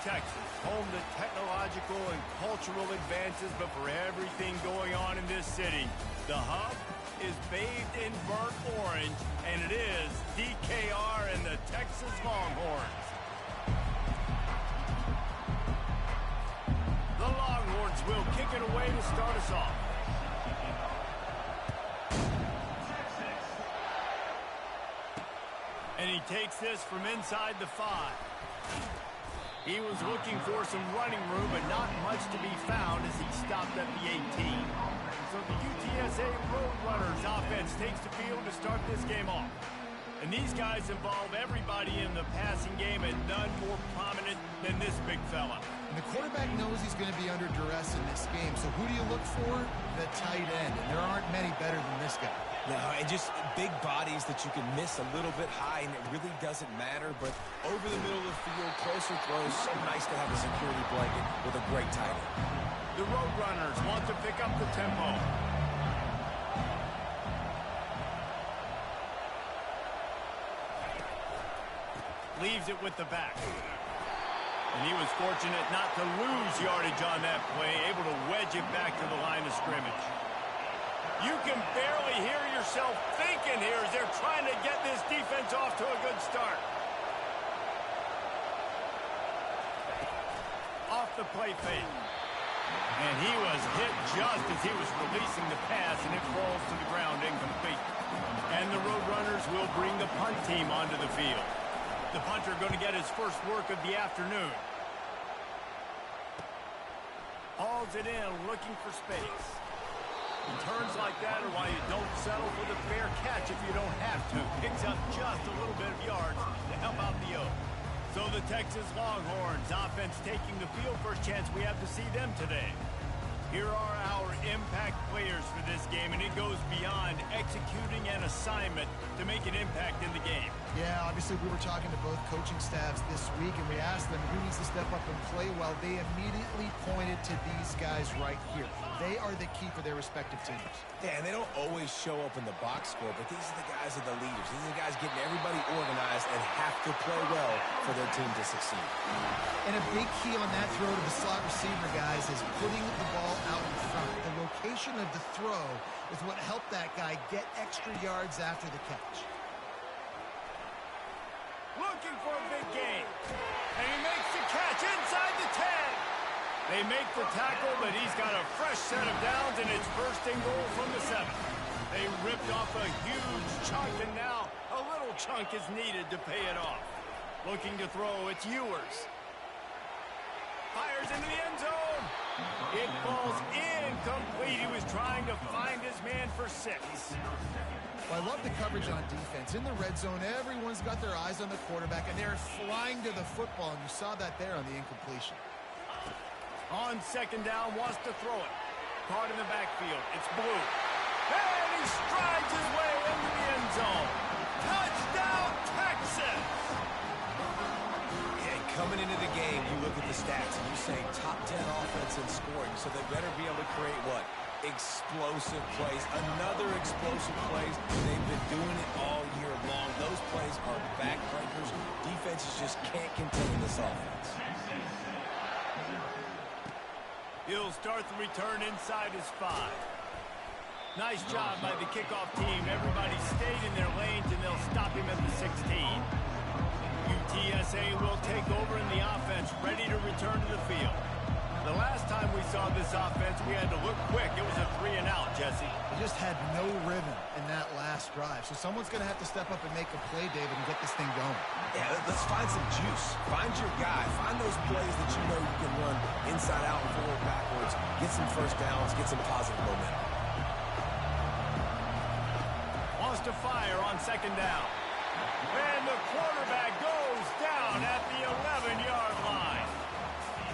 Texas, home to technological and cultural advances, but for everything going on in this city, the hub is bathed in burnt orange, and it is DKR and the Texas Longhorns. The Longhorns will kick it away to start us off. And he takes this from inside the 5. He was looking for some running room, but not much to be found as he stopped at the 18. So the UTSA Roadrunners offense takes the field to start this game off. And these guys involve everybody in the passing game, and none more prominent than this big fella. And the quarterback knows he's going to be under duress in this game. So who do you look for? The tight end. And there aren't many better than this guy. No, and just big bodies that you can miss a little bit high, and it really doesn't matter. But over the middle of the field, closer throws, so nice to have a security blanket with a great tight end. The Roadrunners want to pick up the tempo. Leaves it with the back. And he was fortunate not to lose yardage on that play, able to wedge it back to the line of scrimmage. You can barely hear yourself thinking here as they're trying to get this defense off to a good start. Off the play fake. And he was hit just as he was releasing the pass, and it falls to the ground incomplete. And the Roadrunners will bring the punt team onto the field. The punter going to get his first work of the afternoon. Hauls it in, looking for space. Turns like that are why you don't settle for the fair catch if you don't have to. Picks up just a little bit of yards to help out the O. So the Texas Longhorns offense taking the field. First chance we have to see them today. Here are our impact players for this game, and it goes beyond executing an assignment to make an impact in the game. Yeah, obviously we were talking to both coaching staffs this week, and we asked them who needs to step up and play well. They immediately pointed to these guys right here. They are the key for their respective teams. Yeah, and they don't always show up in the box score, but these are the guys that are the leaders. These are the guys getting everybody organized and have to play well for their team to succeed. And a big key on that throw to the slot receiver, guys, is putting the ball out in front. The location of the throw is what helped that guy get extra yards after the catch. Looking for a big gain. And he makes the catch inside the 10. They make the tackle, but he's got a fresh set of downs, and it's first and goal from the 7. They ripped off a huge chunk, and now a little chunk is needed to pay it off. Looking to throw, it's Ewers. Fires into the end zone. It falls incomplete. He was trying to find his man for 6. Well, I love the coverage on defense. In the red zone, everyone's got their eyes on the quarterback, and they're flying to the football, and you saw that there on the incompletion. On second down, wants to throw it. Caught in the backfield. It's Blue. And he strides his way into the end zone. Touchdown, Texas! Yeah, coming into the game, you look at the stats, and you say top 10 offense in scoring, so they better be able to create what? Explosive plays. Another explosive plays. They've been doing it all year long. Those plays are backbreakers. Defenses just can't contain this offense. He'll start the return inside his 5. Nice job by the kickoff team. Everybody stayed in their lanes, and they'll stop him at the 16. UTSA will take over in the offense, ready to return to the field. The last time we saw this offense, we had to look quick. It was a 3-and-out, Jesse. They just had no rhythm in that last drive. So someone's going to have to step up and make a play, David, and get this thing going. Yeah, let's find some juice. Find your guy. Find those plays that you know you can run inside out and forward backwards. Get some first downs. Get some positive momentum. Wants to fire on second down. And the quarterback goes down at the 11-yard line.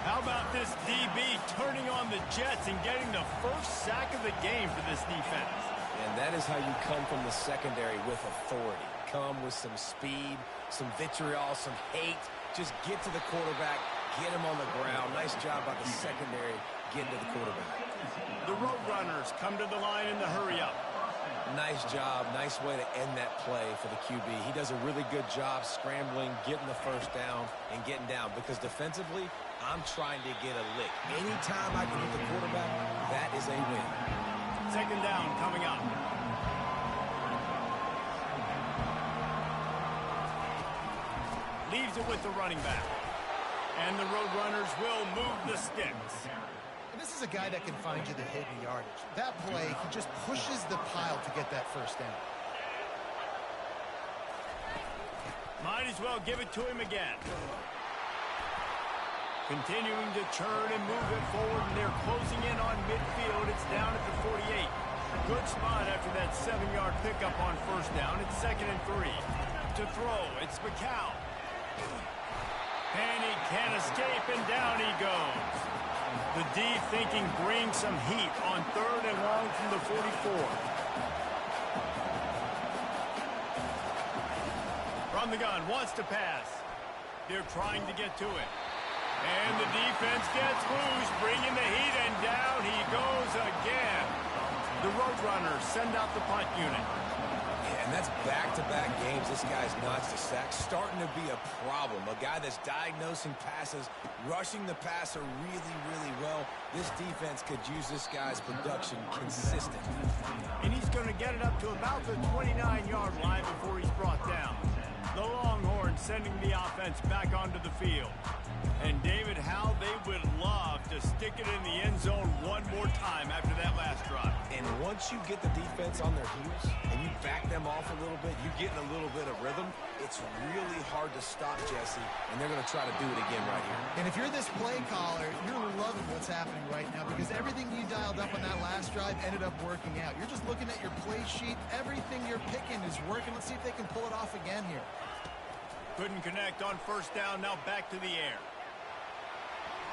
How about this DB turning on the Jets and getting the first sack of the game for this defense? And that is how you come from the secondary with authority. Come with some speed, some vitriol, some hate. Just get to the quarterback, get him on the ground. Nice job by the secondary getting to the quarterback. The Roadrunners come to the line in the hurry up. Nice job. Nice way to end that play for the QB. He does a really good job scrambling, getting the first down, and getting down. Because defensively, I'm trying to get a lick. Anytime I can hit the quarterback, that is a win. Second down coming up. Leaves it with the running back. And the Roadrunners will move the sticks. And this is a guy that can find you the hidden yardage. That play, he just pushes the pile to get that first down. Might as well give it to him again. Continuing to churn and move it forward, and they're closing in on midfield. It's down at the 48. Good spot after that 7-yard pickup on first down. It's 2nd and 3. To throw, it's McCown. And he can't escape, and down he goes. The D thinking bring some heat on 3rd and long from the 44. From the gun, wants to pass. They're trying to get to it. And the defense gets loose, bringing the heat, and down he goes again. The Roadrunners send out the punt unit. And that's back-to-back games this guy's notched a sack. Starting to be a problem. A guy that's diagnosing passes, rushing the passer really, really well. This defense could use this guy's production consistent. And he's going to get it up to about the 29-yard line before he's brought down. The Longhorns sending the offense back onto the field. And David, how they would love to stick it in the end zone one more time after that last drive. And once you get the defense on their heels and you back them off a little bit, you get in a little bit of rhythm, it's really hard to stop, Jesse, and they're going to try to do it again right here. And if you're this play caller, you're loving what's happening right now because everything you dialed up on that last drive ended up working out. You're just looking at your play sheet. Everything you're picking is working. Let's see if they can pull it off again here. Couldn't connect on first down, now back to the air.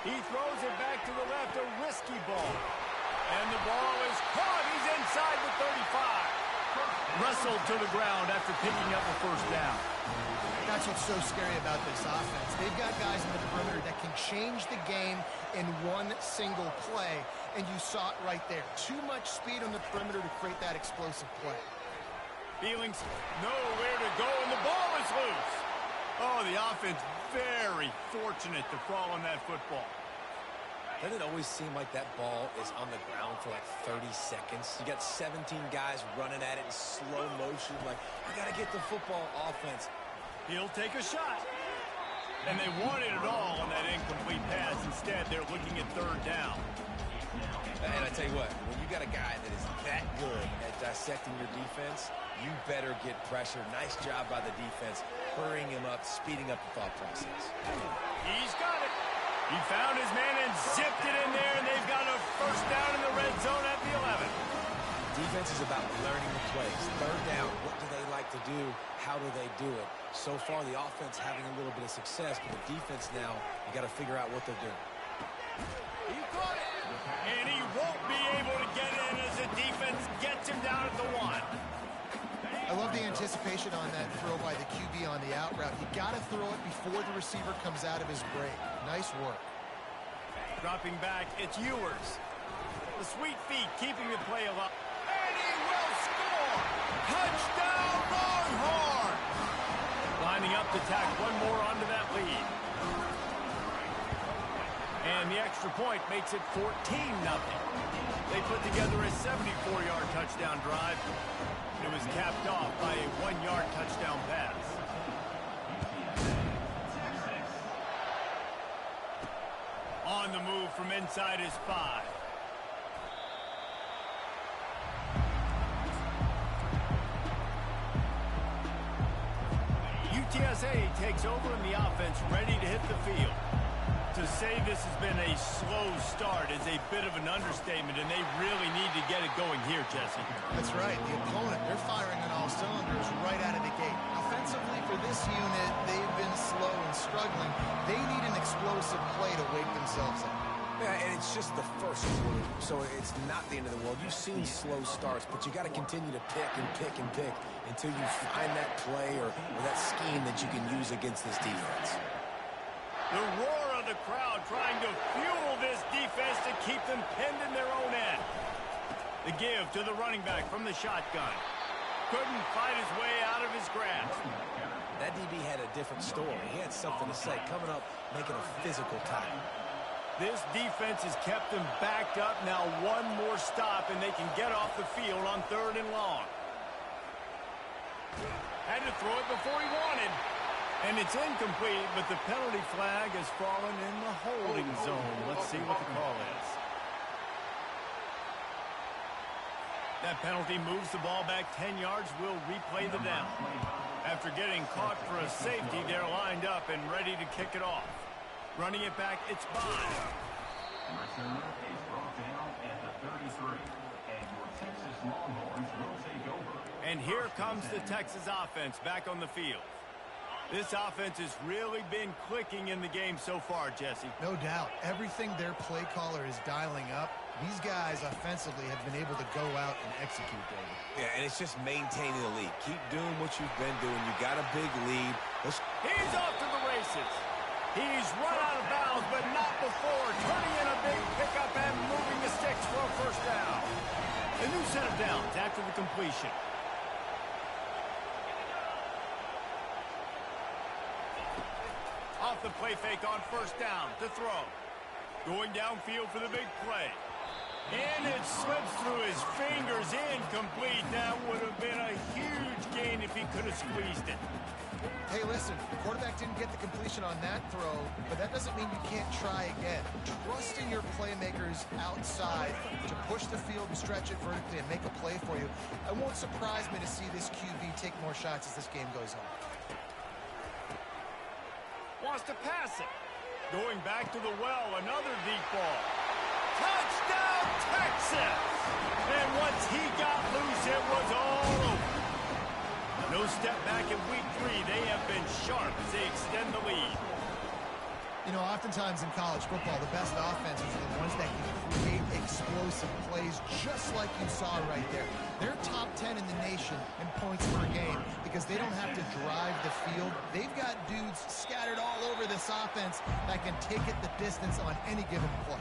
He throws it back to the left, a risky ball. And the ball is caught. He's inside the 35. Wrestled to the ground after picking up a first down. That's what's so scary about this offense. They've got guys in the perimeter that can change the game in one single play, and you saw it right there. Too much speed on the perimeter to create that explosive play. Feelings nowhere to go, and the ball is loose. Oh, the offense very fortunate to fall on that football. Doesn't it always seem like that ball is on the ground for like 30 seconds? You got 17 guys running at it in slow motion. Like, I got to get the football. Offense. He'll take a shot. And they wanted it all on that incomplete pass. Instead, they're looking at 3rd down. And I tell you what, when you got a guy that is that good at dissecting your defense, you better get pressure. Nice job by the defense, hurrying him up, speeding up the thought process. He's got it. He found his man and zipped it in there, and they've got a first down in the red zone at the 11. Defense is about learning the plays. 3rd down, what do they like to do? How do they do it? So far, the offense having a little bit of success, but the defense now, you got to figure out what they're doing. He caught it. And he won't be able to get in as the defense gets him down at the 1. I love the anticipation on that throw by the QB on the out route. You got to throw it before the receiver comes out of his break. Nice work. Dropping back, it's Ewers. The sweet feet keeping the play alive. And he will score! Touchdown, Longhorn! Lining up to tack one more onto that lead. And the extra point makes it 14-0. They put together a 74-yard touchdown drive. It was capped off by a 1-yard touchdown pass. On the move from inside his 5. UTSA takes over in the offense, ready to hit the field. To say this has been a slow start is a bit of an understatement, and they really need to get it going here, Jesse. That's right. The opponent, they're firing on all cylinders right out of the gate. Offensively, for this unit, they've been slow and struggling. They need an explosive play to wake themselves up. Yeah, and it's just the first quarter, so it's not the end of the world. You've seen slow starts, but you got to continue to pick and pick and pick until you find that play or that scheme that you can use against this defense. The roar of the crowd trying to fuel this defense to keep them pinned in their own end. The give to the running back from the shotgun. Couldn't fight his way out of his grasp. That DB had a different story. He had something to say, coming up, making a physical tackle. This defense has kept them backed up. Now one more stop, and they can get off the field on 3rd and long. Had to throw it before he wanted. And it's incomplete, but the penalty flag has fallen in the holding zone. Let's see what the call is. That penalty moves the ball back 10 yards. We'll replay the down. After getting caught for a safety, they're lined up and ready to kick it off. Running it back, it's Bond. Returner is brought down at the 33. And your Texas Longhorns will take over. And here comes the Texas offense back on the field. This offense has really been clicking in the game so far, Jesse. No doubt. Everything their play caller is dialing up, these guys offensively have been able to go out and execute, David. Yeah, and it's just maintaining the lead. Keep doing what you've been doing. You got a big lead. He's off to the races. He's run out of bounds, but not before turning in a big pickup and moving the sticks for a first down. A new set of downs after the completion. Off the play fake on first down to throw. Going downfield for the big play. And it slips through his fingers, incomplete. That would have been a huge gain if he could have squeezed it. Hey, listen, the quarterback didn't get the completion on that throw, but that doesn't mean you can't try again. Trusting your playmakers outside to push the field and stretch it vertically and make a play for you. It won't surprise me to see this QB take more shots as this game goes on. Wants to pass it. Going back to the well, another deep ball. Touchdown, Texas! And once he got loose, it was all over. No step back in week 3. They have been sharp as they extend the lead. You know, oftentimes in college football, the best offenses are the ones that can create explosive plays, just like you saw right there. They're top 10 in the nation in points per game because they don't have to drive the field. They've got dudes scattered all over this offense that can take it the distance on any given play.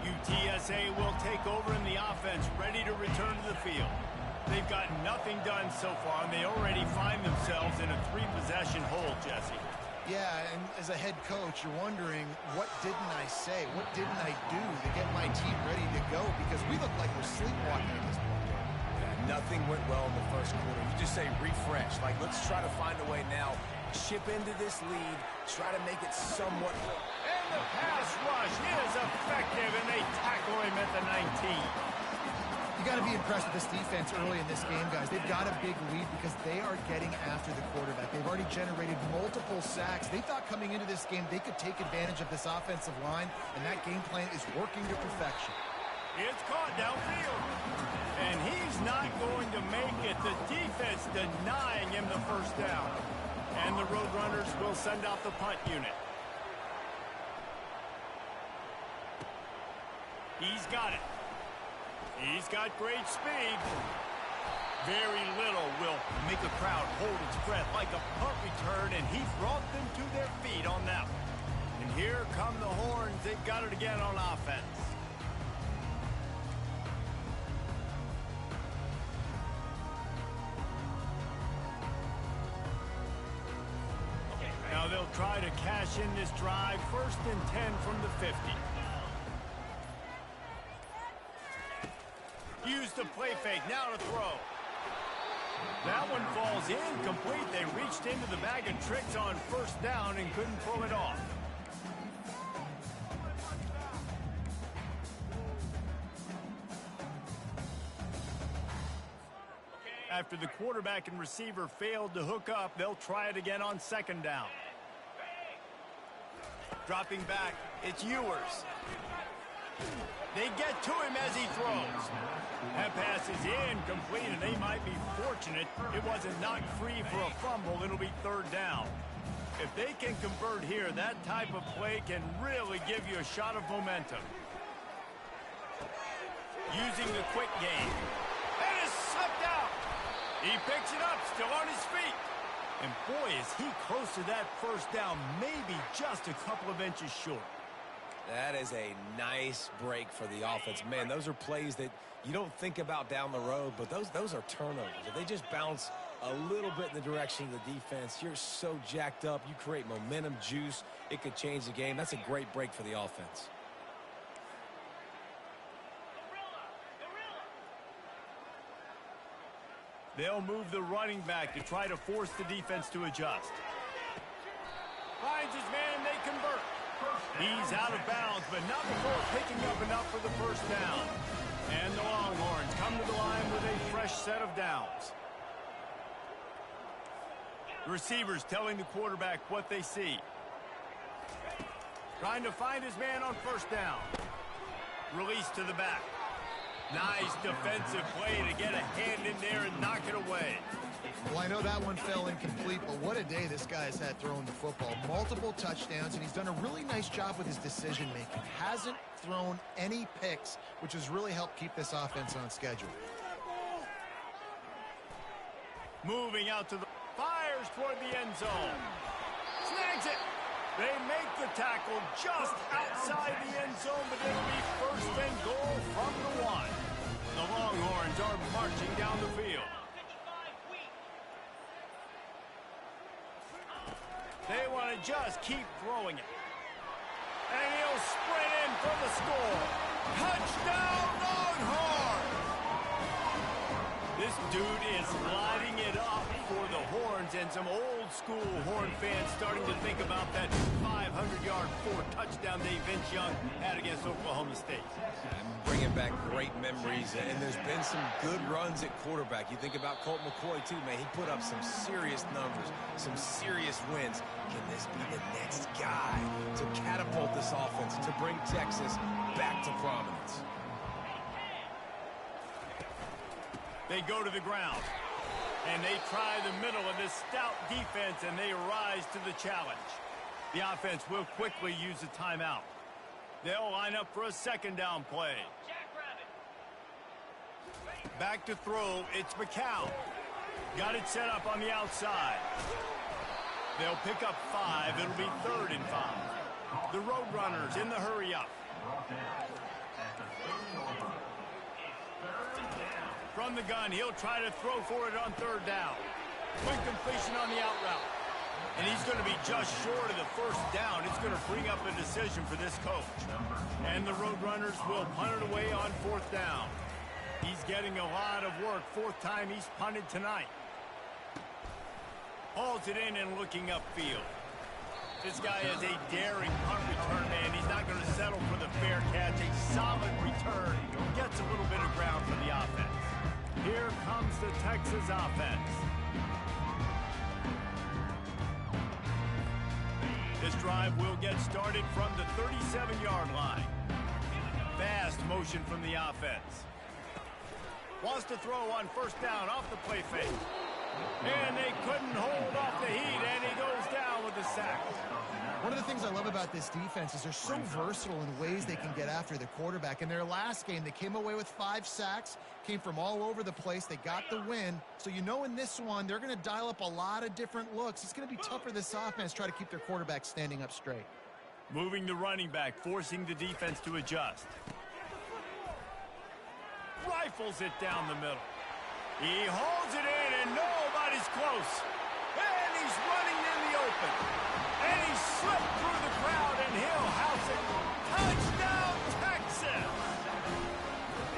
UTSA will take over in the offense, ready to return to the field. They've got nothing done so far, and they already find themselves in a 3-possession hole, Jesse. Yeah, and as a head coach, you're wondering, what didn't I say? What didn't I do to get my team ready to go? Because we look like we're sleepwalking at this point. Yeah, nothing went well in the first quarter. You just say refresh. Like, let's try to find a way now. Chip into this lead. Try to make it somewhat. And the pass rush is effective, and they tackle him at the 19. You got to be impressed with this defense early in this game, guys. They've got a big lead because they are getting after the quarterback. They've already generated multiple sacks. They thought coming into this game they could take advantage of this offensive line, and that game plan is working to perfection. It's caught downfield. And he's not going to make it. The defense denying him the first down. And the Roadrunners will send out the punt unit. He's got it. He's got great speed. Very little will make a crowd hold its breath like a punt return, and he brought them to their feet on that one. And here come the horns. They've got it again on offense. Now they'll try to cash in this drive. 1st and 10 from the 50. Use the play fake, now to throw. That one falls incomplete. They reached into the bag of tricks on first down and couldn't pull it off. After the quarterback and receiver failed to hook up, they'll try it again on 2nd down. Dropping back, it's Ewers. They get to him as he throws. That pass is incomplete, and they might be fortunate it wasn't knocked free for a fumble. It'll be 3rd down. If they can convert here, that type of play can really give you a shot of momentum. Using the quick game. And it's slipped out. He picks it up, still on his feet. And boy, is he close to that first down, maybe just a couple of inches short. That is a nice break for the offense. Man, those are plays that you don't think about down the road, but those are turnovers. If they just bounce a little bit in the direction of the defense, you're so jacked up. You create momentum, juice. It could change the game. That's a great break for the offense. They'll move the running back to try to force the defense to adjust. Finds his man, and they convert. He's out of bounds, but not before picking up enough for the first down. And the Longhorns come to the line with a fresh set of downs. The receivers telling the quarterback what they see. Trying to find his man on first down. Release to the back. Nice defensive play to get a hand in there and knock it away. Well, I know that one fell incomplete, but what a day this guy has had throwing the football. Multiple touchdowns, and he's done a really nice job with his decision-making. Hasn't thrown any picks, which has really helped keep this offense on schedule. Moving out to the... Fires toward the end zone. Snags it. They make the tackle just outside the end zone, but it'll be first and goal from the 1. The Longhorns are marching down the field. They want to just keep throwing it. And he'll sprint in for the score. Touchdown, Longhorns! This dude is lighting it up for the Horns, and some old-school Horn fans starting to think about that 500-yard, 4-touchdown day Vince Young had against Oklahoma State. Bringing back great memories, and there's been some good runs at quarterback. You think about Colt McCoy, too, man. He put up some serious numbers, some serious wins. Can this be the next guy to catapult this offense, to bring Texas back to prominence? They go to the ground, and they try the middle of this stout defense, and they rise to the challenge. The offense will quickly use a timeout. They'll line up for a second down play. Back to throw, it's McCown. Got it set up on the outside. They'll pick up 5. It'll be 3rd and 5. The Roadrunners in the hurry up. From the gun, he'll try to throw for it on 3rd down. Quick completion on the out route. And he's going to be just short of the first down. It's going to bring up a decision for this coach. And the Roadrunners will punt it away on 4th down. He's getting a lot of work. 4th time he's punted tonight. Hauls it in and looking upfield. This guy is a daring punt return man. He's not going to settle for the fair catch. A solid return. Gets a little bit of ground for the offense. Here comes the Texas offense. This drive will get started from the 37-yard line. Fast motion from the offense. Wants to throw on 1st down off the play fake. And they couldn't hold off the heat, and he goes down with the sack. One of the things I love about this defense is they're so versatile in ways they can get after the quarterback. In their last game, they came away with 5 sacks, came from all over the place. They got the win. So you know in this one, they're going to dial up a lot of different looks. It's going to be tough for this offense to try to keep their quarterback standing up straight. Moving the running back, forcing the defense to adjust. Rifles it down the middle. He holds it in, and nobody's close. And he's running in the open. And he slipped through the crowd, and he'll house it. Touchdown, Texas!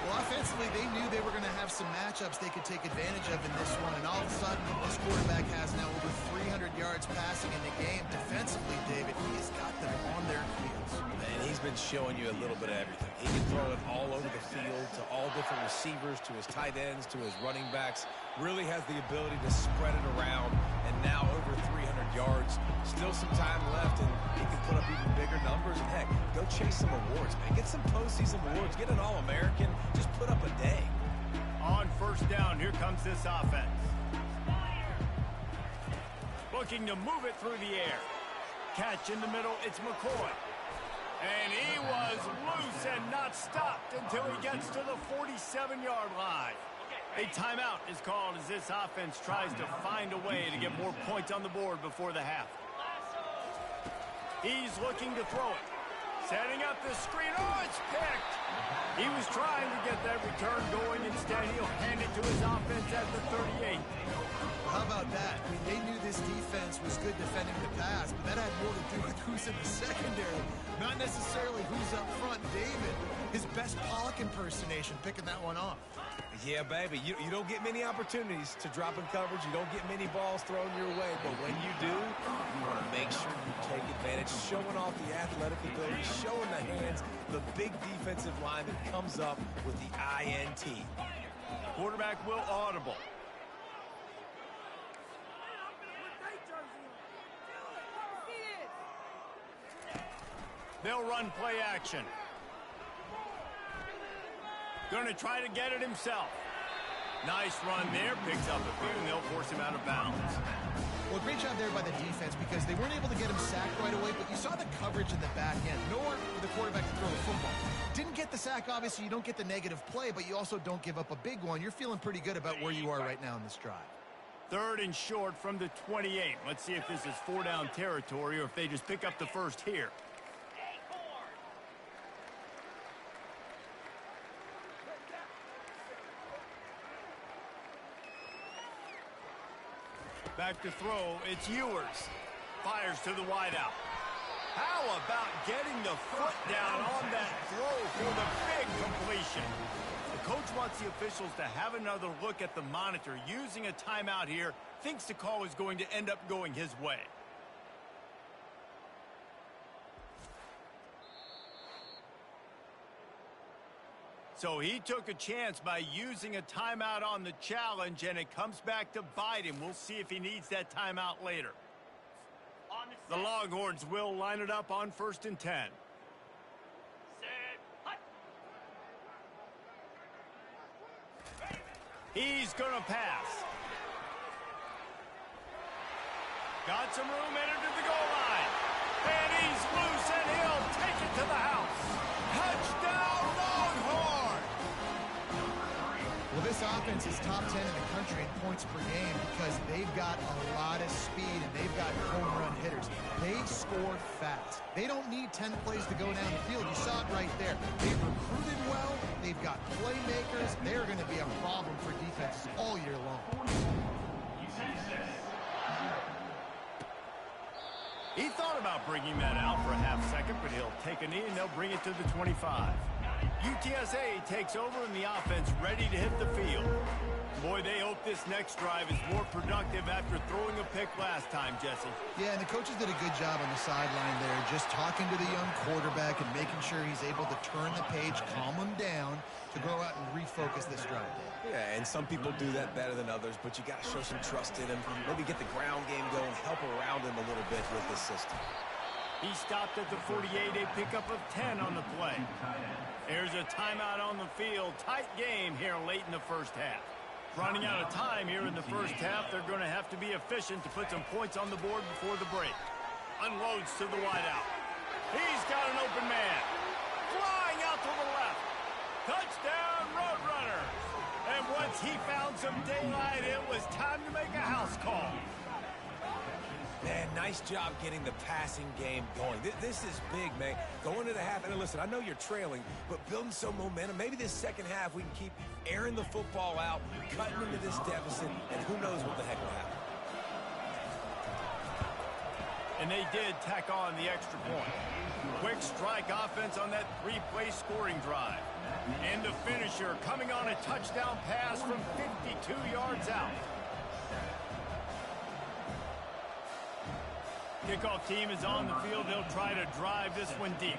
Well, offensively, they knew they were going to have some matchups they could take advantage of in this one. And all of a sudden, this quarterback has now over 300 yards passing in the game. Defensively, David, he's got them on their heels. And he's been showing you a little bit of everything. He can throw it all over the field to all different receivers, to his tight ends, to his running backs. Really has the ability to spread it around, and now over 300 yards. Still some time left, and he can put up even bigger numbers. And heck, go chase some awards, man. Get some postseason awards. Get an All-American. Just put up a day. On 1st down, here comes this offense. Looking to move it through the air. Catch in the middle, it's McCoy. And he was loose and not stopped until he gets to the 47-yard line. A timeout is called as this offense tries to find a way to get more points on the board before the half. He's looking to throw it. Setting up the screen. Oh, it's picked. He was trying to get that return going. Instead, he'll hand it to his offense at the 38. How about that? I mean, they knew this defense was good defending the pass, but that had more to do with who's in the secondary, not necessarily who's up front. David, his best Pollock impersonation, picking that one off. Yeah, baby, you don't get many opportunities to drop in coverage. You don't get many balls thrown your way, but when you do, you want to make sure you take advantage, showing off the athletic ability, showing the hands, the big defensive line that comes up with the INT. Quarterback will audible. They'll run play action. Going to try to get it himself. Nice run there. Picks up a few, and they'll force him out of bounds. Well, great job there by the defense because they weren't able to get him sacked right away, but you saw the coverage in the back end. Nowhere for the quarterback to throw the football. Didn't get the sack, obviously. You don't get the negative play, but you also don't give up a big one. You're feeling pretty good about where you are right now in this drive. 3rd and short from the 28. Let's see if this is 4-down territory or if they just pick up the first here. Back to throw, it's Ewers. Fires to the wideout. How about getting the foot down on that throw for the big completion? The coach wants the officials to have another look at the monitor. Using a timeout here, thinks the call is going to end up going his way. So he took a chance by using a timeout on the challenge, and it comes back to bite him. We'll see if he needs that timeout later. The Longhorns will line it up on 1st and 10. He's going to pass. Got some room, entered to the goal line. And he's loose, and he'll take it to the house. Touchdown, Longhorn! Well, this offense is top 10 in the country in points per game because they've got a lot of speed and they've got home run hitters. They score fast. They don't need 10 plays to go down the field. You saw it right there. They've recruited well. They've got playmakers. They're going to be a problem for defenses all year long. He thought about bringing that out for a half second, but he'll take a knee and they'll bring it to the 25. UTSA takes over in the offense, ready to hit the field. Boy, they hope this next drive is more productive after throwing a pick last time, Jesse. Yeah, and the coaches did a good job on the sideline there, just talking to the young quarterback and making sure he's able to turn the page, calm him down, to go out and refocus this drive. Yeah, and some people do that better than others, but you got to show some trust in him. Maybe get the ground game going, help around him a little bit with this system. He stopped at the 48, a pickup of 10 on the play. There's a timeout on the field. Tight game here late in the first half. Running out of time here in the first half. They're going to have to be efficient to put some points on the board before the break. Unloads to the wideout. He's got an open man. Flying out to the left. Touchdown, Roadrunners. And once he found some daylight, it was time to make a house call. Man, nice job getting the passing game going. This is big, man. Going to the half, and listen, I know you're trailing, but building some momentum. Maybe this second half we can keep airing the football out, cutting into this deficit, and who knows what the heck will happen. And they did tack on the extra point. Quick strike offense on that 3-play scoring drive. And the finisher coming on a touchdown pass from 52 yards out. Kickoff team is on the field. They'll try to drive this one deep.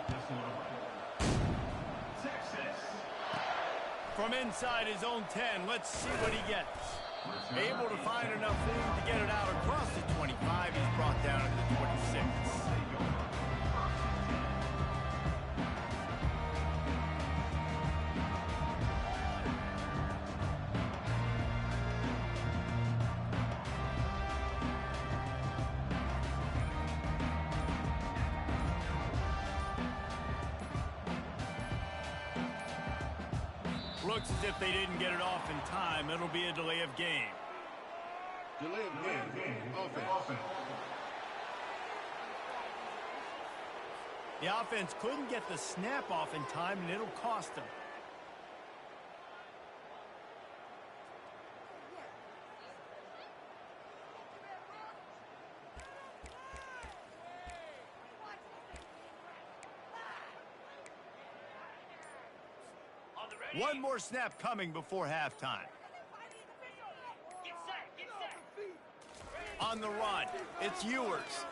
From inside his own 10, let's see what he gets. Able to find enough room to get it out across the 25. He's brought down at the 26. Looks as if they didn't get it off in time. It'll be a delay of game. Delay of game. Offense. The offense couldn't get the snap off in time, and it'll cost them. One more snap coming before halftime. On the run, it's Ewers.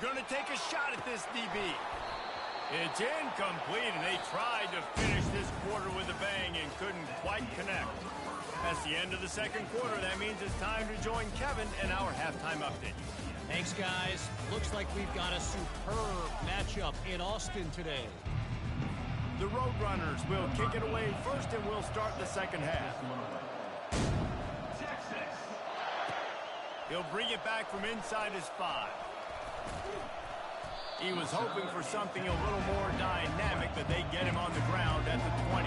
Gonna take a shot at this DB. It's incomplete, and they tried to finish this quarter with a bang and couldn't quite connect. That's the end of the second quarter. That means it's time to join Kevin and our halftime update. Thanks, guys. Looks like we've got a superb matchup in Austin today. The Roadrunners will kick it away first, and we'll start the second half. He'll bring it back from inside his 5. He was hoping for something a little more dynamic, but they get him on the ground at the 20.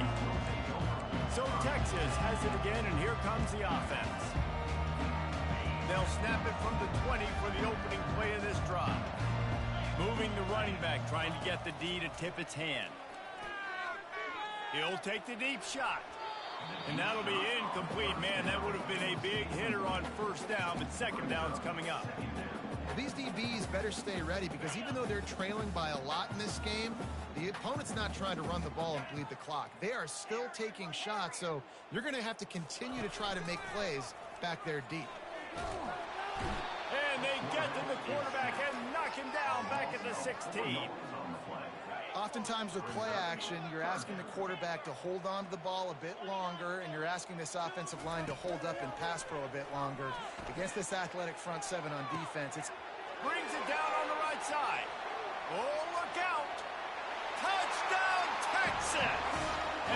So Texas has it again, and here comes the offense. They'll snap it from the 20 for the opening play of this drive. Moving the running back, trying to get the D to tip its hand. He'll take the deep shot. And that'll be incomplete. Man, that would have been a big hitter on first down, but second down's coming up. These DBs better stay ready, because even though they're trailing by a lot in this game, the opponent's not trying to run the ball and bleed the clock. They are still taking shots, so you're going to have to continue to try to make plays back there deep. And they get to the quarterback and knock him down back at the 16. Oftentimes with play action, you're asking the quarterback to hold on to the ball a bit longer, and you're asking this offensive line to hold up in pass pro a bit longer. Against this athletic front 7 on defense, it brings it down on the right side. Oh, look out! Touchdown, Texas!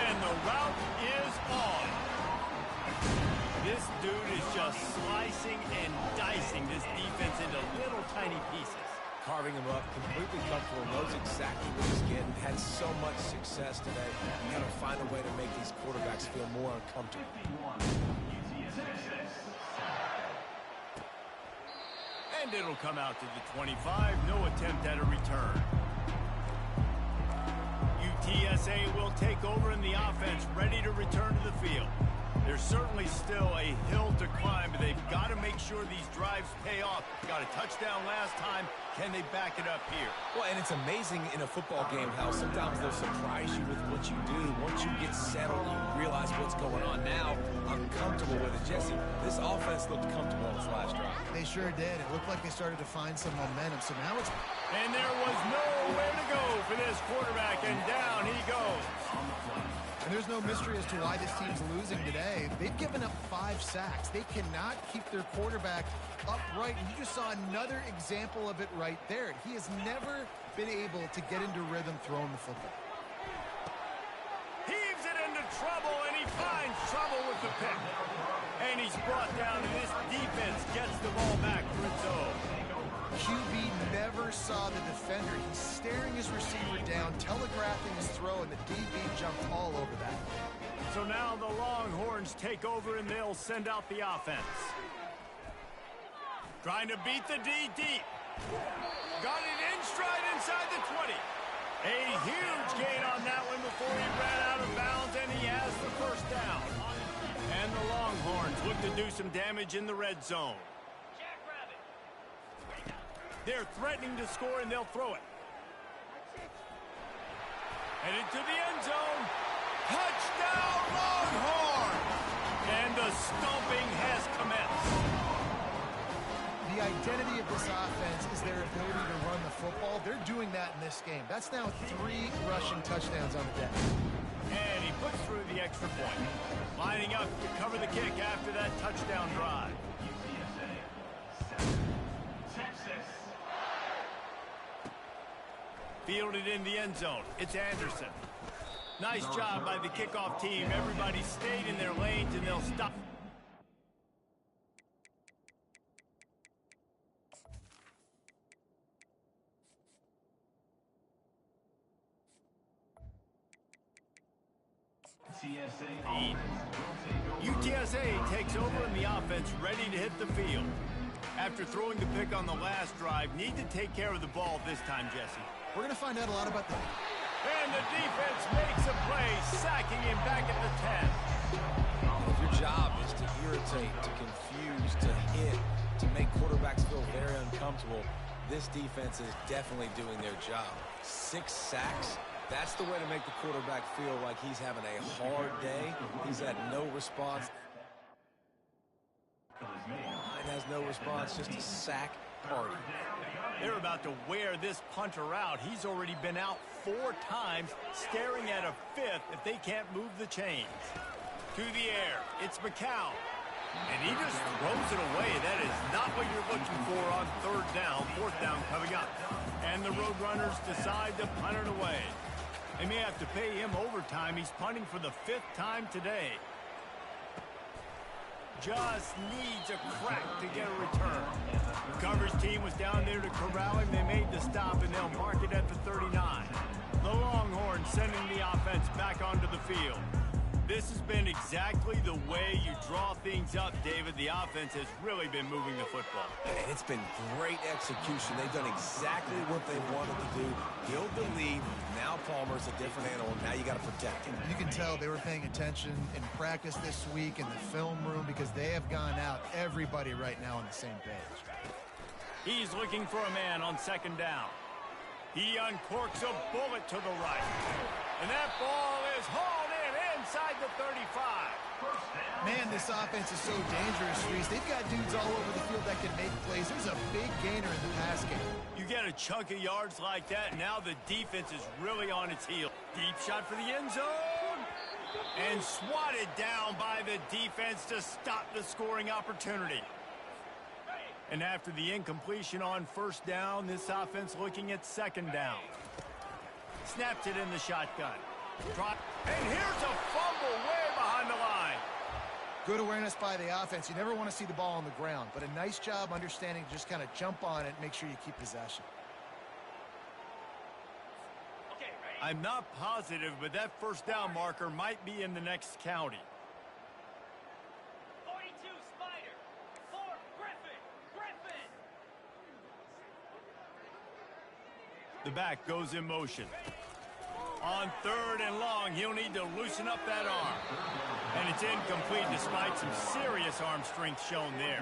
And the route is on. This dude is just slicing and dicing this defense into little tiny pieces. Carving him up, completely comfortable, knows exactly what he's getting, had so much success today. You got to find a way to make these quarterbacks feel more uncomfortable. And it'll come out to the 25, no attempt at a return. UTSA will take over in the offense, ready to return to the field. There's certainly still a hill to climb, but they've got to make sure these drives pay off. Got a touchdown last time. Can they back it up here? Well, and it's amazing in a football game how sometimes they'll surprise you with what you do. Once you get settled, you realize what's going on. Now, I'm comfortable with it. Jesse, this offense looked comfortable on this last drive. They sure did. It looked like they started to find some momentum. So now it's... And there was nowhere to go for this quarterback, and down he goes. And there's no mystery as to why this team's losing today. They've given up 5 sacks. They cannot keep their quarterback upright. And you just saw another example of it right there. He has never been able to get into rhythm throwing the football. Heaves it into trouble, and he finds trouble with the pick. And he's brought down, and this defense gets the ball back for its own. QB never saw the defender. He's staring his receiver down, telegraphing his throw, and the DB jumped all over that. So now the Longhorns take over, and they'll send out the offense. Trying to beat the D deep. Got it in stride inside the 20. A huge gain on that one before he ran out of bounds, and he has the first down. And the Longhorns look to do some damage in the red zone. They're threatening to score, and they'll throw it. And into the end zone. Touchdown, Longhorns! And the stomping has commenced. The identity of this offense is their ability to run the football. They're doing that in this game. That's now 3 rushing touchdowns on the day. And he puts through the extra point. Lining up to cover the kick after that touchdown drive. Fielded in the end zone. It's Anderson. Nice job by the kickoff team. Everybody stayed in their lanes, and they'll stop. UTSA takes over in the offense, ready to hit the field. After throwing the pick on the last drive, need to take care of the ball this time, Jesse. We're going to find out a lot about that. And the defense makes a play, sacking him back at the 10. If your job is to irritate, to confuse, to hit, to make quarterbacks feel very uncomfortable, this defense is definitely doing their job. 6 sacks, that's the way to make the quarterback feel like he's having a hard day. He's had no response. Line has no response, just a sack party. They're about to wear this punter out. He's already been out 4 times, staring at a 5th if they can't move the chains. To the air, it's McCown. And he just throws it away. That is not what you're looking for on 3rd down, 4th down coming up. And the Roadrunners decide to punt it away. They may have to pay him overtime. He's punting for the 5th time today. Just needs a crack to get a return. The coverage team was down there to corral him. They made the stop, and they'll mark it at the 39. The Longhorns sending the offense back onto the field. This has been exactly the way you draw things up, David. The offense has really been moving the football. And it's been great execution. They've done exactly what they wanted to do. Build the lead. Now Palmer's a different animal. Now you got to protect him. You can tell they were paying attention in practice this week in the film room because they have gone out, everybody right now on the same page. He's looking for a man on 2nd down. He uncorks a bullet to the right. And that ball is hauled in inside the 35. Man, this offense is so dangerous, Reese. They've got dudes all over the field that can make plays. There's a big gainer in the pass game. You get a chunk of yards like that, now the defense is really on its heel. Deep shot for the end zone. And swatted down by the defense to stop the scoring opportunity. And after the incompletion on 1st down, this offense looking at 2nd down. Snaps it in the shotgun. And here's a fumble way behind the line. Good awareness by the offense. You never want to see the ball on the ground, but a nice job understanding to just kind of jump on it and make sure you keep possession. I'm not positive, but that 1st down marker might be in the next county. 42 Spider, 4 Griffin. The back goes in motion. On 3rd and long, he'll need to loosen up that arm. And it's incomplete despite some serious arm strength shown there.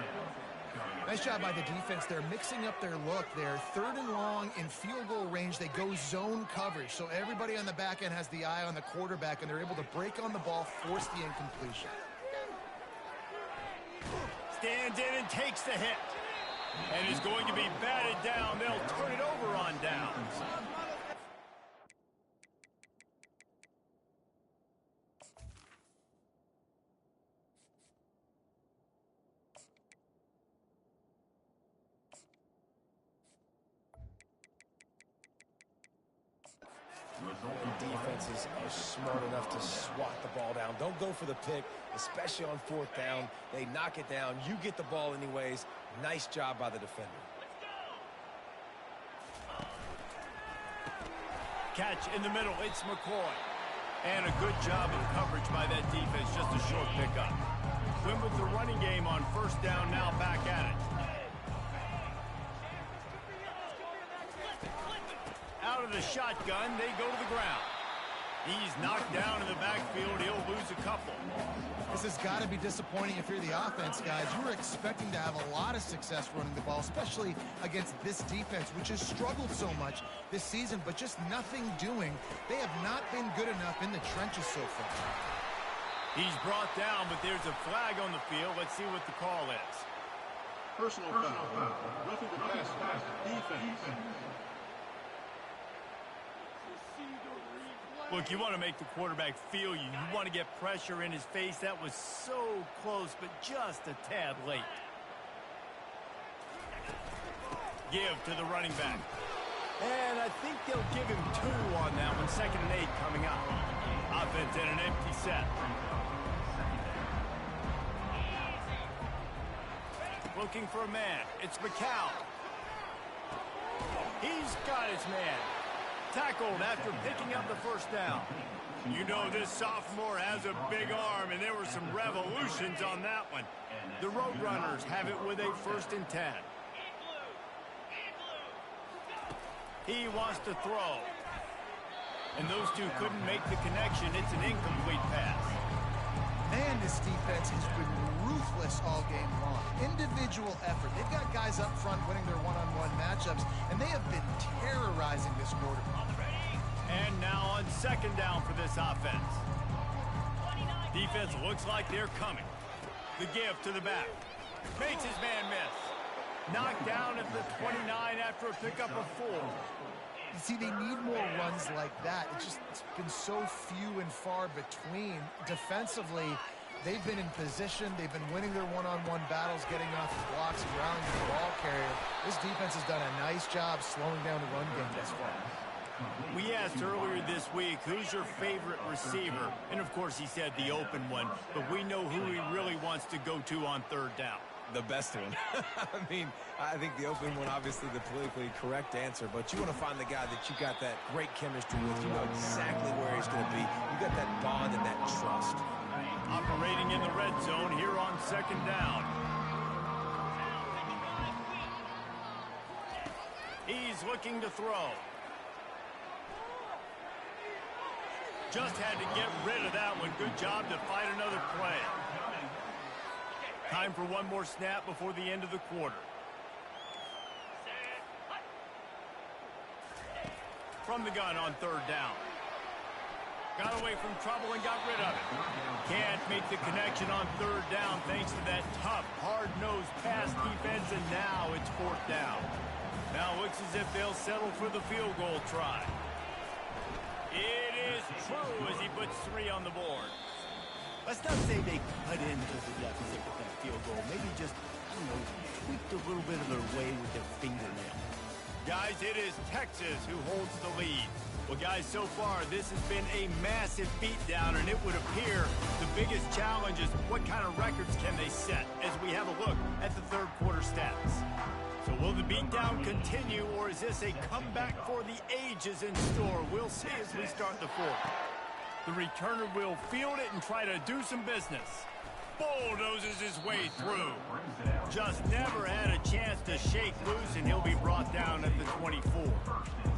Nice job by the defense. They're mixing up their look there. 3rd and long in field goal range. They go zone coverage. So everybody on the back end has the eye on the quarterback, and they're able to break on the ball, force the incompletion. Stands in and takes the hit. And is going to be batted down. They'll turn it over on downs. Defenses are smart enough to swat the ball down. Don't go for the pick, especially on 4th down. They knock it down. You get the ball anyways. Nice job by the defender. Catch in the middle. It's McCoy. And a good job of coverage by that defense. Just a short pickup. Win with the running game on 1st down, now back at it. Out of the shotgun, they go to the ground. He's knocked down in the backfield. He'll lose a couple. This has got to be disappointing if you're the offense, guys. You were expecting to have a lot of success running the ball, especially against this defense, which has struggled so much this season, but just nothing doing. They have not been good enough in the trenches so far. He's brought down, but there's a flag on the field. Let's see what the call is. Personal foul. Roughing the pass. Defense. Look, you want to make the quarterback feel you. You want to get pressure in his face. That was so close, but just a tad late. Give to the running back. And I think they'll give him 2 on that one. 2nd and 8 coming up. Offense in an empty set. Looking for a man. It's McCown. He's got his man. Tackled after picking up the 1st down. You know this sophomore has a big arm, and there were some revolutions on that one. The Roadrunners have it with a 1st and 10. He wants to throw. And those two couldn't make the connection. It's an incomplete pass. Man, this defense has been ruthless all game long. Individual effort. They've got guys up front winning their one-on-one matchups, and they have been terrorizing this quarterback. And now on second down for this offense. Defense looks like they're coming. The give to the back. Makes his man miss. Knocked down at the 29 after a pickup of 4. You see, they need more runs like that. It's been so few and far between. Defensively, they've been in position. They've been winning their one-on-one battles, getting off the blocks and rallying to the ball carrier. This defense has done a nice job slowing down the run game thus far. We asked earlier this week, who's your favorite receiver? And, of course, he said the open one. But we know who he really wants to go to on third down. The best one. I mean, I think the open one, obviously the politically correct answer, but you want to find the guy that you got that great chemistry with. You know exactly where he's going to be. You got that bond and that trust. Operating in the red zone here on second down. He's looking to throw. Just had to get rid of that one. Good job to fight another play. Time for one more snap before the end of the quarter. From the gun on third down. Got away from trouble and got rid of it. Can't make the connection on third down thanks to that tough, hard-nosed pass defense, and now it's fourth down. Now it looks as if they'll settle for the field goal try. It is true as he puts 3 on the board. Let's not say they cut into the deficit with that field goal. Maybe just, I don't know, tweaked a little bit of their way with their fingernail. Guys, it is Texas who holds the lead. Well, guys, so far, this has been a massive beatdown, and it would appear the biggest challenge is what kind of records can they set as we have a look at the third quarter stats. So will the beatdown continue, or is this a comeback for the ages in store? We'll see as we start the fourth. The returner will field it and try to do some business. Bulldozes his way through. Just never had a chance to shake loose, and he'll be brought down at the 24.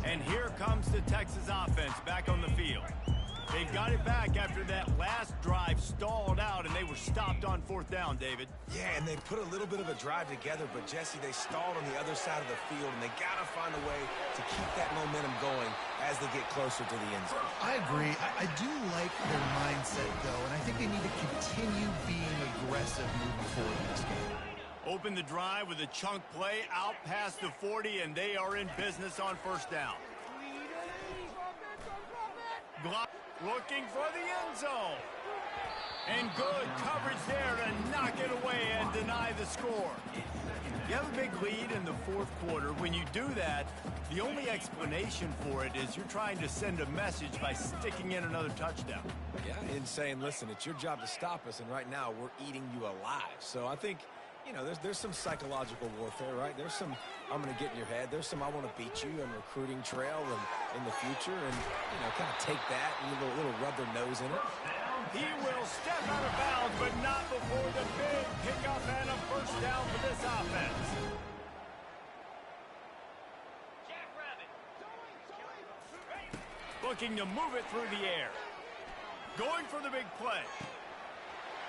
And here comes the Texas offense back on the field. They got it back after that last drive stalled out, and they were stopped on fourth down, David. Yeah, and they put a little bit of a drive together, but, Jesse, they stalled on the other side of the field, and they got to find a way to keep that momentum going as they get closer to the end zone. I agree. I do like their mindset, though, and I think they need to continue being aggressive moving forward in this game. Open the drive with a chunk play out past the 40, and they are in business on first down. Glock looking for the end zone. And good coverage there to knock it away and deny the score. You have a big lead in the fourth quarter. When you do that, the only explanation for it is you're trying to send a message by sticking in another touchdown. Yeah, and saying, listen, it's your job to stop us, and right now we're eating you alive. So I think, you know, there's some psychological warfare, right? There's some, I'm going to get in your head. There's some, I want to beat you on recruiting trail and in the future, and, you know, kind of take that and a little rub their nose in it. He will step out of bounds, but not before the big pickup and a first down for this offense. Looking to move it through the air. Going for the big play.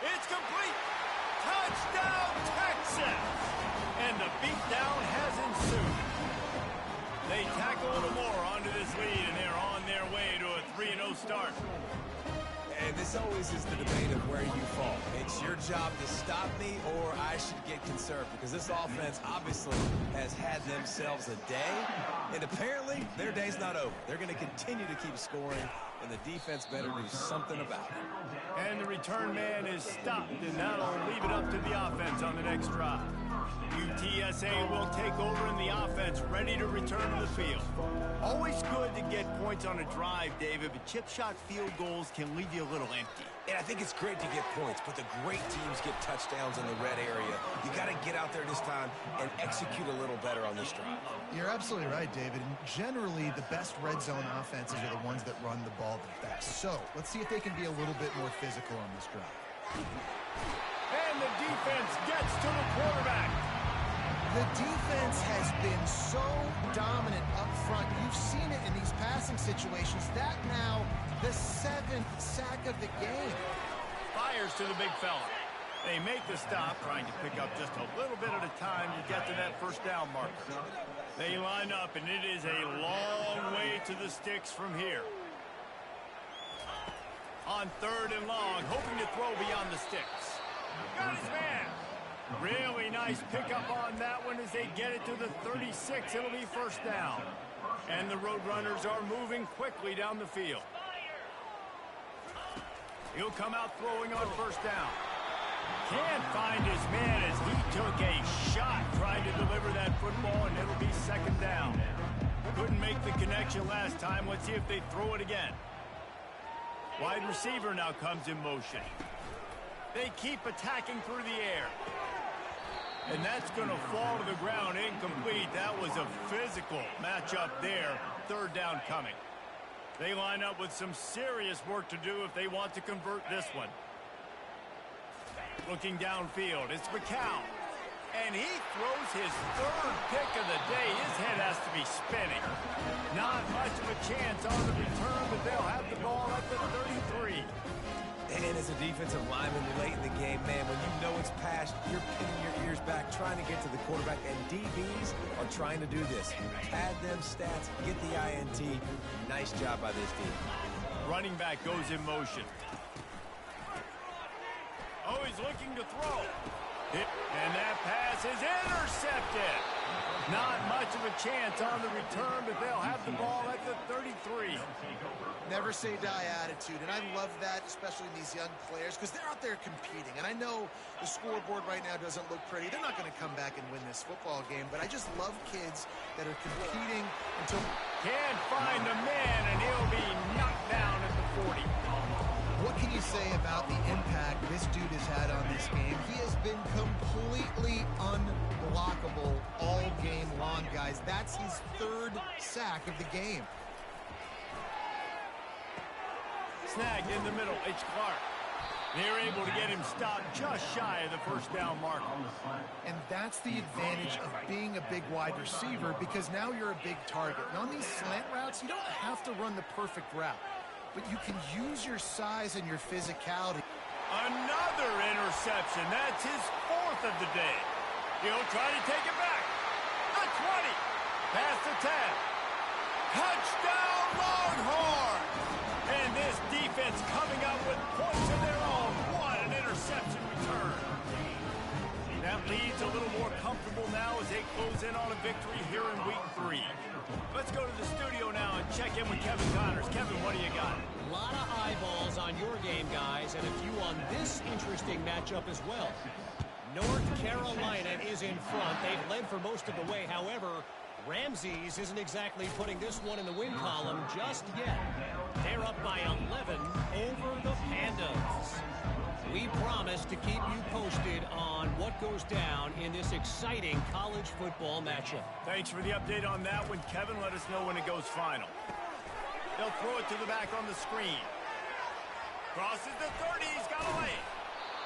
It's complete. Touchdown, Texas! And the beatdown has ensued. They tack a little more onto this lead, and they're on their way to a 3-0 start. And this always is the debate of where you fall. It's your job to stop me, or I should get conserved, because this offense obviously has had themselves a day, and apparently their day's not over. They're going to continue to keep scoring, and the defense better do something about it. And the return man is stopped, and that'll leave it up to the offense on the next drive. UTSA will take over in the offense, ready to return to the field. Always good to get points on a drive, David, but chip shot field goals can leave you a little empty. And I think it's great to get points, but the great teams get touchdowns in the red area. You got to get out there this time and execute a little better on this drive. You're absolutely right, David. And generally, the best red zone offenses are the ones that run the ball the best. So let's see if they can be a little bit more physical on this drive. And the defense gets to the quarterback. The defense has been so dominant up front. You've seen it in these passing situations. That now the 7th sack of the game. Fires to the big fella. They make the stop, trying to pick up just a little bit at a time to get to that first down marker. They line up, and it is a long way to the sticks from here. On 3rd and long, hoping to throw beyond the sticks. Got his man. Really nice pickup on that one as they get it to the 36. It'll be first down. And the Roadrunners are moving quickly down the field. He'll come out throwing on first down. Can't find his man as he took a shot trying to deliver that football, and it'll be 2nd down. Couldn't make the connection last time. Let's see if they throw it again. Wide receiver now comes in motion. They keep attacking through the air. And that's going to fall to the ground incomplete. That was a physical matchup there. 3rd down coming. They line up with some serious work to do if they want to convert this one. Looking downfield, it's McCown. And he throws his 3rd pick of the day. His head has to be spinning. Not much of a chance on the return, but they'll have the ball at the 33. And as a defensive lineman late in the game, man, when you know it's past, you're pinning your ears back, trying to get to the quarterback, and DBs are trying to do this. Pad them stats, get the INT. Nice job by this team. Running back goes in motion. Oh, he's looking to throw. And that pass is intercepted. Not much of a chance on the return, but they'll have the ball at the 33. Never say die attitude, and I love that, especially in these young players, because they're out there competing. And I know the scoreboard right now doesn't look pretty. They're not going to come back and win this football game, but I just love kids that are competing until... Can't find the man, and he'll be knocked down at the 40. What can you say about the impact this dude has had on this game? He has been completely unblockable all game long, guys. That's his 3rd sack of the game. Snagged in the middle, it's Clark. They're able to get him stopped just shy of the first down marker. And that's the advantage of being a big wide receiver, because now you're a big target. And on these slant routes, you don't have to run the perfect route, but you can use your size and your physicality. Another interception. That's his 4th of the day. He'll try to take it back. The 20. Past the 10. Touchdown Longhorns! And this defense coming up with points of their own. What an interception return. That leads a little more comfortable now as they close in on a victory here in week 3. Let's go to the studio now and check in with Kevin Connors. Kevin, what do you got? A lot of eyeballs on your game, guys, and a few on this interesting matchup as well. North Carolina is in front. They've led for most of the way. However, Ramses isn't exactly putting this one in the win column just yet. They're up by 11 over the Pandas. We promise to keep you posted on what goes down in this exciting college football matchup. Thanks for the update on that one, Kevin. Let us know when it goes final. They'll throw it to the back on the screen. Crosses the 30. He's got a lane.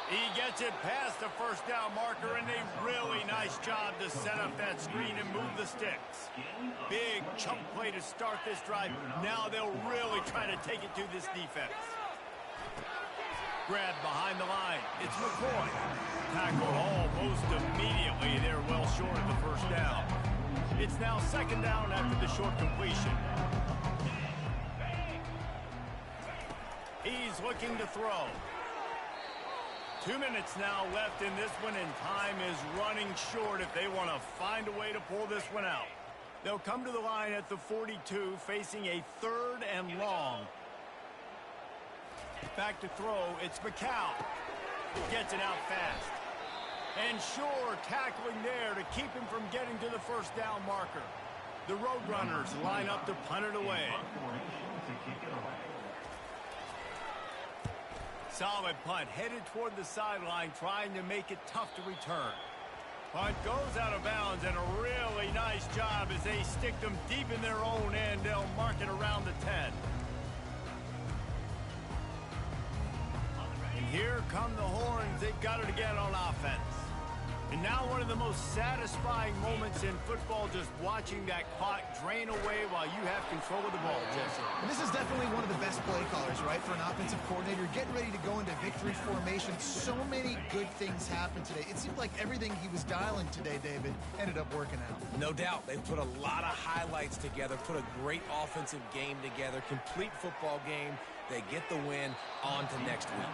He gets it past the first down marker, and a really nice job to set up that screen and move the sticks. Big chunk play to start this drive. Now they'll really try to take it to this defense. Grab behind the line. It's McCoy. Tackled almost immediately. They're well short of the first down. It's now 2nd down after the short completion. He's looking to throw. 2 minutes now left in this one, and time is running short if they want to find a way to pull this one out. They'll come to the line at the 42, facing a 3rd and long. Back to throw, it's McCown. Gets it out fast. And sure, tackling there to keep him from getting to the first down marker. The Roadrunners line up to punt it away. Solid punt, headed toward the sideline, trying to make it tough to return. Punt goes out of bounds, and a really nice job as they stick them deep in their own end. They'll mark it around the 10. And here come the Horns. They've got it again on offense. And now one of the most satisfying moments in football, just watching that clock drain away while you have control of the ball, Jesse. And this is definitely one of the best play callers, right, for an offensive coordinator. Getting ready to go into victory formation. So many good things happened today. It seemed like everything he was dialing today, David, ended up working out. No doubt. They've put a lot of highlights together, put a great offensive game together, complete football game. They get the win on to next week.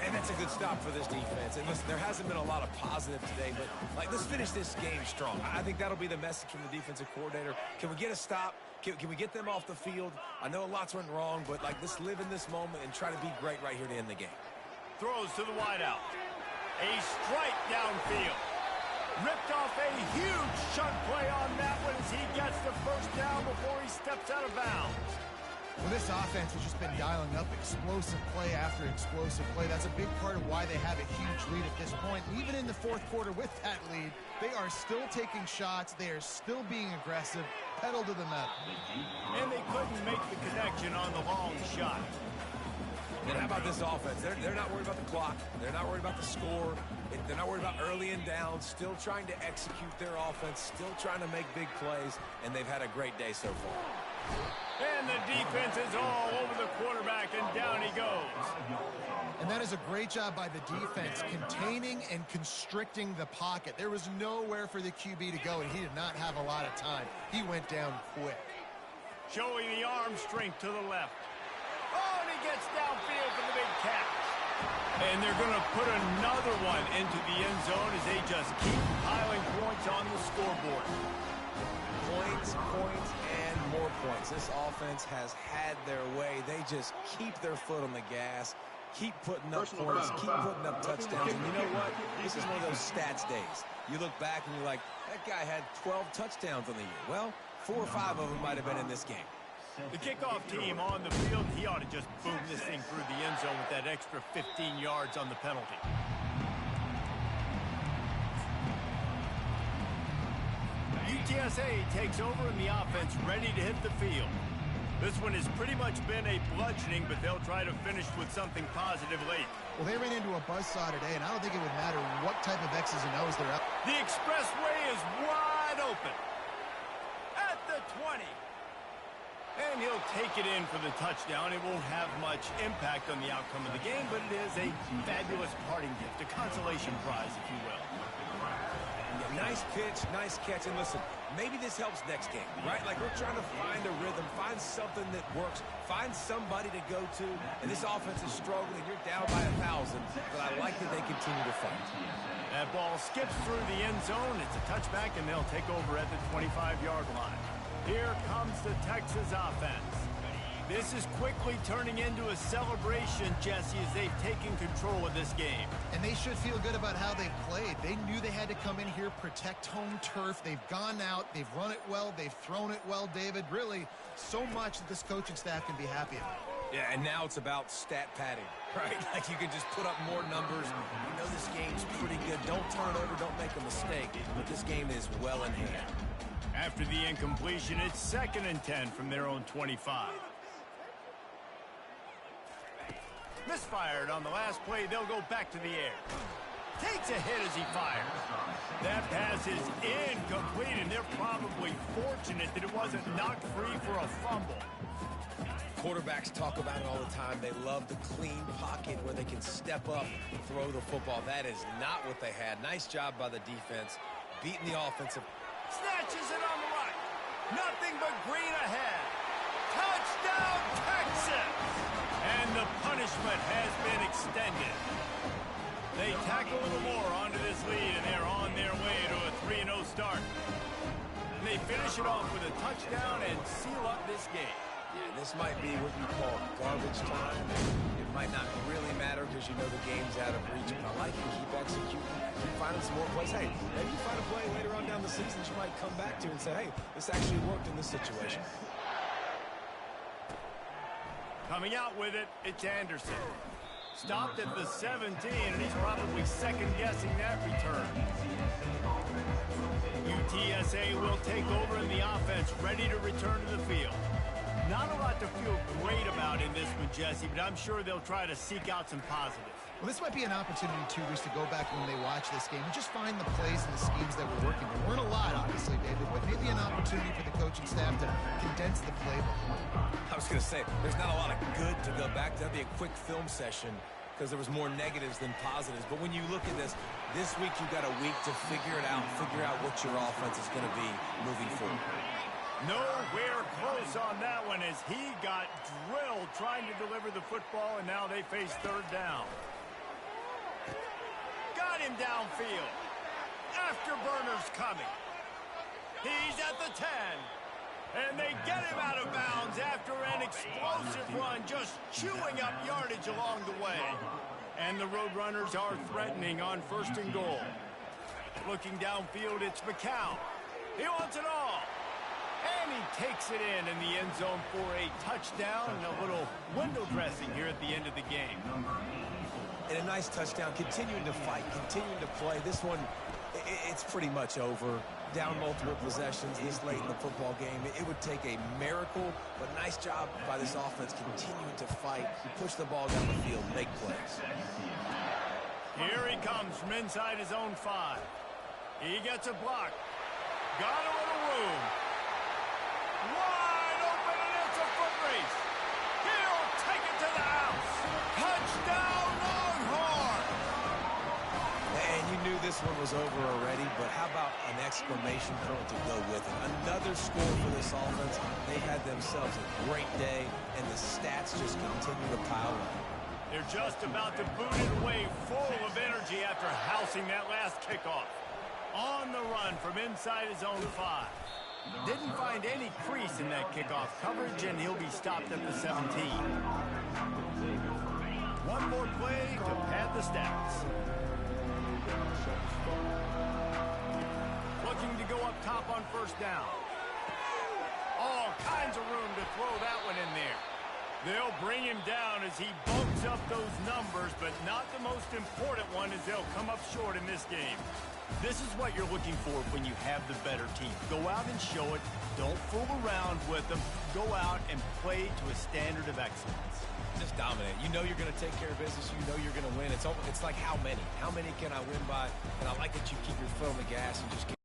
And that's a good stop for this defense. And listen, there hasn't been a lot of positive today, but let's finish this game strong. I think that'll be the message from the defensive coordinator. Can we get a stop? Can we get them off the field? I know lots went wrong, but let's live in this moment and try to be great right here to end the game. Throws to the wideout. A strike downfield. Ripped off a huge chunk play on that one as he gets the first down before he steps out of bounds. Well, this offense has just been dialing up explosive play after explosive play. That's a big part of why they have a huge lead at this point. Even in the fourth quarter with that lead, they are still taking shots. They are still being aggressive, pedal to the metal. And they couldn't make the connection on the long shot. And how about this offense? They're not worried about the clock. They're not worried about the score. They're not worried about early and down. Still trying to execute their offense. Still trying to make big plays. And they've had a great day so far. And the defense is all over the quarterback, and down he goes. And that is a great job by the defense, containing and constricting the pocket. There was nowhere for the QB to go, and he did not have a lot of time. He went down quick. Showing the arm strength to the left. Oh, and he gets downfield for the big catch. And they're going to put another one into the end zone as they just keep piling points on the scoreboard. Points, and more points. This offense has had their way. They just keep their foot on the gas, keep putting up points, keep putting up touchdowns. And you know what? This is one of those stats days. You look back and you're like, that guy had 12 touchdowns on the year. Well, 4 or 5 of them might have been in this game. The kickoff team on the field, he ought to just boom this thing through the end zone with that extra 15 yards on the penalty. UTSA takes over in the offense, ready to hit the field. This one has pretty much been a bludgeoning, but they'll try to finish with something positive late. Well, they ran into a buzzsaw today, and I don't think it would matter what type of X's and O's they're up. The expressway is wide open. At the 20. And he'll take it in for the touchdown. It won't have much impact on the outcome of the game, but it is a fabulous parting gift, a consolation prize, if you will. Nice pitch, nice catch. And listen, maybe this helps next game, right? Like we're trying to find a rhythm, find something that works, find somebody to go to. And this offense is struggling. You're down by 1,000, but I like that they continue to fight. That ball skips through the end zone. It's a touchback, and they'll take over at the 25-yard line. Here comes the Texas offense. This is quickly turning into a celebration, Jesse, as they've taken control of this game. And they should feel good about how they played. They knew they had to come in here, protect home turf. They've gone out, they've run it well, they've thrown it well, David. Really, so much that this coaching staff can be happy about. Yeah, and now it's about stat padding, right? Like you can just put up more numbers. You know this game's pretty good. Don't turn over, don't make a mistake. But this game is well in hand. After the incompletion, it's 2nd and 10 from their own 25. Misfired on the last play. They'll go back to the air. Takes a hit as he fires. That pass is incomplete, and they're probably fortunate that it wasn't knocked free for a fumble. Quarterbacks talk about it all the time. They love the clean pocket where they can step up, throw the football. That is not what they had. Nice job by the defense, beating the offensive. Snatches it on the right. Nothing but green ahead. Touchdown, Texas! And the punishment has been extended. They tack a little more onto this lead, and they're on their way to a 3-0 start. And they finish it off with a touchdown and seal up this game. Yeah, this might be what you call garbage time. It might not really matter because you know the game's out of reach, but I like you. Keep executing. Keep finding some more plays. Hey, maybe you find a play later on down the season that you might come back to and say, hey, this actually worked in this situation. Coming out with it, it's Anderson. Stopped at the 17, and he's probably second-guessing that return. UTSA will take over in the offense, ready to return to the field. Not a lot to feel great about in this one, Jesse, but I'm sure they'll try to seek out some positives. Well, this might be an opportunity, too, just to go back when they watch this game and just find the plays and the schemes that were working. There weren't a lot, obviously, David, but maybe an opportunity for the coaching staff to condense the playbook. I was going to say, there's not a lot of good to go back to. That'd be a quick film session because there was more negatives than positives. But when you look at this week you've got a week to figure it out, figure out what your offense is going to be moving forward. Nowhere close on that one as he got drilled trying to deliver the football, and now they face third down. Got him downfield. Afterburner's coming. He's at the 10. And they get him out of bounds after an explosive run, just chewing up yardage along the way. And the Roadrunners are threatening on 1st and goal. Looking downfield, it's McCown. He wants it all. And he takes it in the end zone for a touchdown and a little window dressing here at the end of the game. And a nice touchdown, continuing to fight, continuing to play. This one, it's pretty much over. Down multiple possessions this late in the football game. It would take a miracle, but nice job by this offense continuing to fight, push the ball down the field, make plays. Here he comes from inside his own 5. He gets a block. Got a little room. Wide open, and it's a foot race. He'll take it to the house. Touchdown, Longhorn! And you knew this one was over already, but how about an exclamation point to go with it? Another score for this offense. They had themselves a great day, and the stats just continue to pile up. They're just about to boot it away, full of energy after housing that last kickoff. On the run from inside his own 5. Didn't find any crease in that kickoff coverage, and he'll be stopped at the 17. One more play to pad the stats. Looking to go up top on 1st down. All kinds of room to throw that one in there. They'll bring him down as he bulks up those numbers, but not the most important one as they'll come up short in this game. This is what you're looking for when you have the better team. Go out and show it. Don't fool around with them. Go out and play to a standard of excellence. Just dominate. You know you're going to take care of business. You know you're going to win. It's like how many? How many can I win by? And I like that you keep your foot on the gas and just keep